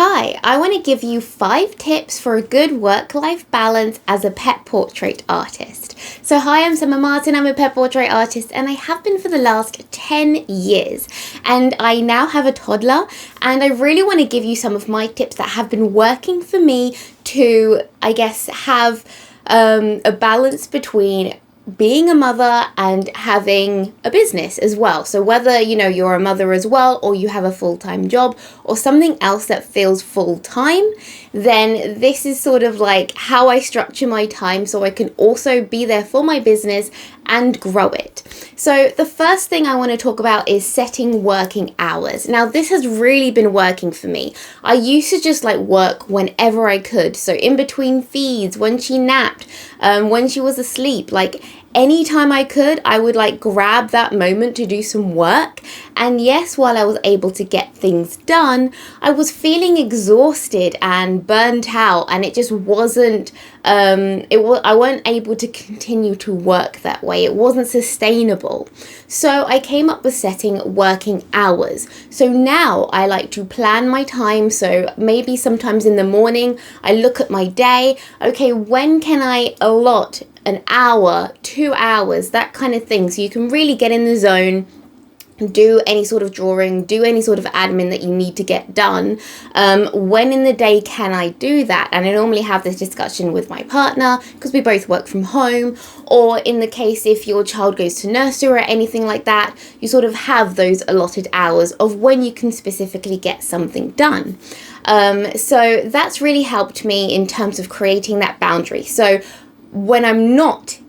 Hi, I want to give you 5 tips for a good work-life balance as a pet portrait artist. So hi, I'm Sema Martin, I'm a pet portrait artist and I have been for the last 10 years. And I now have a toddler and I really want to give you some of my tips that have been working for me to, have a balance between being a mother and having a business as well. So whether, you're a mother as well, or you have a full-time job or something else that feels full-time, then this is sort of like how I structure my time so I can also be there for my business and grow it. So the first thing I want to talk about is setting working hours. Now this has really been working for me. I used to just work whenever I could. So in between feeds, when she napped, when she was asleep, anytime I could, I would grab that moment to do some work. And yes, while I was able to get things done, I was feeling exhausted and burnt out, and it just wasn't, I wasn't able to continue to work that way. It wasn't sustainable. So I came up with setting working hours. So now I like to plan my time. So maybe sometimes in the morning, I look at my day. Okay, when can I allot an hour, 2 hours, that kind of thing. So you can really get in the zone, do any sort of drawing, do any sort of admin that you need to get done. When in the day can I do that? And I normally have this discussion with my partner because we both work from home, or in the case if your child goes to nursery or anything like that, you sort of have those allotted hours of when you can specifically get something done. So that's really helped me in terms of creating that boundary. So when I'm not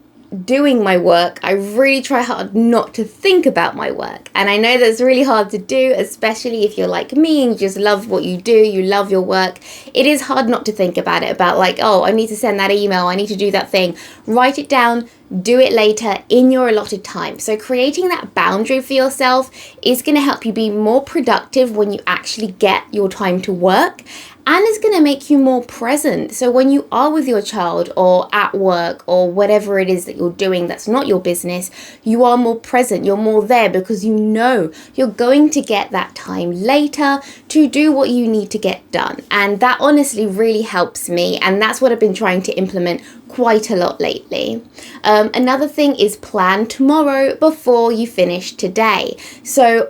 doing my work, I really try hard not to think about my work. And I know that's really hard to do, especially if you're like me and you just love what you do, you love your work. It is hard not to think about it, about I need to send that email, I need to do that thing. Write it down, do it later in your allotted time. So creating that boundary for yourself is going to help you be more productive when you actually get your time to work. And it's going to make you more present. So when you are with your child or at work or whatever it is that you're doing that's not your business, you are more present. You're more there because you know you're going to get that time later to do what you need to get done. And that honestly really helps me. And that's what I've been trying to implement quite a lot lately. Another thing is plan tomorrow before you finish today. So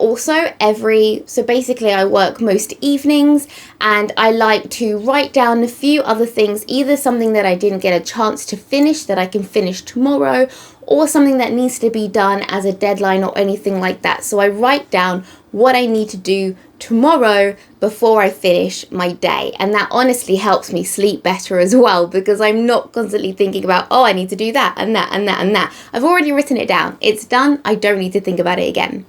basically I work most evenings and I like to write down a few other things, either something that I didn't get a chance to finish that I can finish tomorrow, or something that needs to be done as a deadline or anything like that. So I write down what I need to do tomorrow before I finish my day. And that honestly helps me sleep better as well, because I'm not constantly thinking about, I need to do that and that and that and that. I've already written it down. It's done. I don't need to think about it again.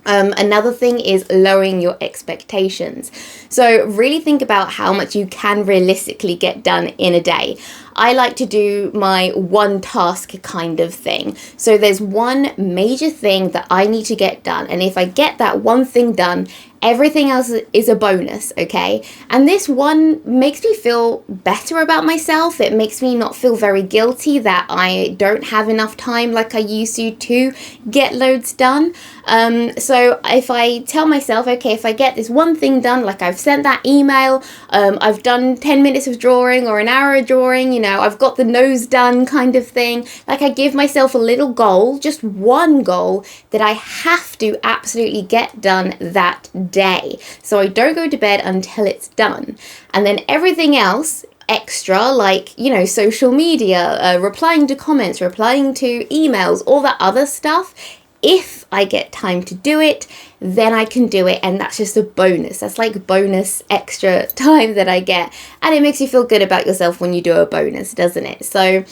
Another thing is lowering your expectations. So really think about how much you can realistically get done in a day. I like to do my one task kind of thing. So there's one major thing that I need to get done. And if I get that one thing done, everything else is a bonus, okay? And this one makes me feel better about myself. It makes me not feel very guilty that I don't have enough time like I used to get loads done. So if I tell myself, okay, if I get this one thing done, like I've sent that email, I've done 10 minutes of drawing or an hour of drawing, I've got the nose done kind of thing. I give myself a little goal, just one goal that I have to absolutely get done that day. So I don't go to bed until it's done. And then everything else extra, social media, replying to comments, replying to emails, all that other stuff, if I get time to do it, then I can do it. And that's just a bonus. That's bonus extra time that I get. And it makes you feel good about yourself when you do a bonus, doesn't it? So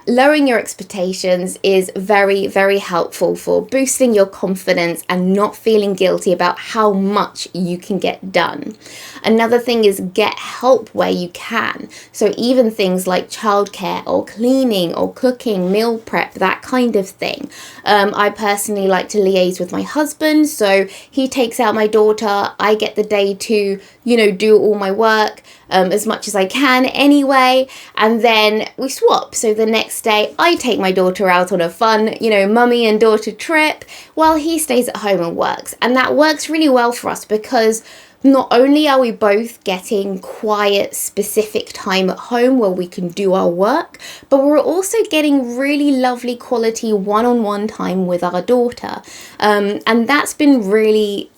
lowering your expectations is very, very helpful for boosting your confidence and not feeling guilty about how much you can get done. Another thing is get help where you can. So even things like childcare or cleaning or cooking, meal prep, that kind of thing. I personally like to liaise with my husband. So he takes out my daughter. I get the day to, do all my work. As much as I can anyway, and then we swap. So the next day I take my daughter out on a fun, mummy and daughter trip while he stays at home and works. And that works really well for us because not only are we both getting quiet, specific time at home where we can do our work, but we're also getting really lovely quality one-on-one time with our daughter. And that's been really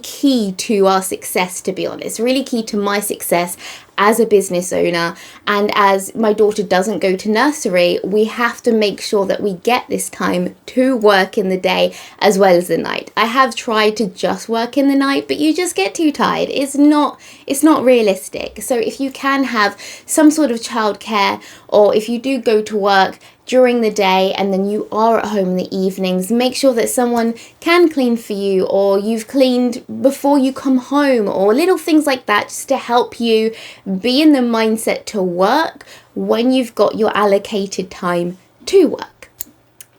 key to our success, to be honest, really key to my success as a business owner. And as my daughter doesn't go to nursery, we have to make sure that we get this time to work in the day as well as the night. I have tried to just work in the night, but you just get too tired. It's not realistic. So if you can have some sort of childcare, or if you do go to work during the day and then you are at home in the evenings, make sure that someone can clean for you, or you've cleaned before you come home, or little things like that, just to help you be in the mindset to work when you've got your allocated time to work.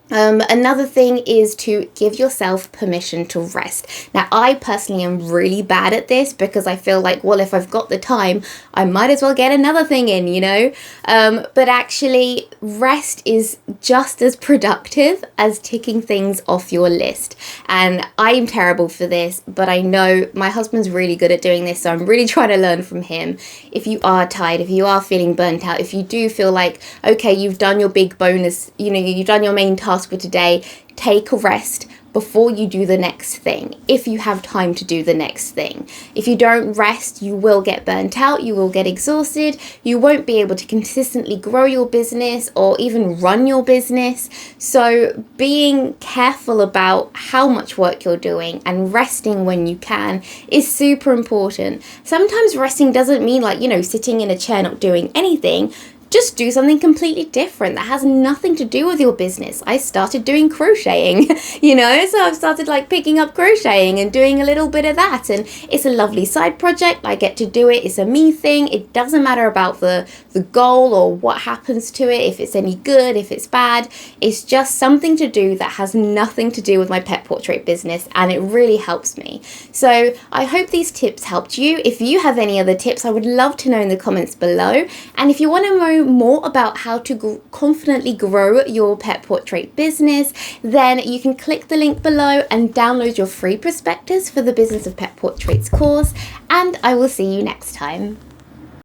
Another thing is to give yourself permission to rest. Now, I personally am really bad at this because I feel like, well, if I've got the time, I might as well get another thing in, you know? But actually, rest is just as productive as ticking things off your list. And I'm terrible for this, but I know my husband's really good at doing this, so I'm really trying to learn from him. If you are tired, if you are feeling burnt out, if you do feel like, okay, you've done your big bonus, you know, you've done your main task for today, take a rest before you do the next thing, if you have time to do the next thing. If you don't rest, you will get burnt out, you will get exhausted, you won't be able to consistently grow your business or even run your business. So being careful about how much work you're doing and resting when you can is super important. Sometimes resting doesn't mean like, you know, sitting in a chair not doing anything. Just do something completely different that has nothing to do with your business. I started doing crocheting, you know, so I've started like picking up crocheting and doing a little bit of that, and it's a lovely side project. I get to do it. It's a me thing. It doesn't matter about the goal or what happens to it, if it's any good, if it's bad. It's just something to do that has nothing to do with my pet portrait business, and it really helps me. So I hope these tips helped you. If you have any other tips, I would love to know in the comments below. And if you want to know more about how to confidently grow your pet portrait business, then you can click the link below and download your free prospectus for the Business of Pet Portraits course, and I will see you next time.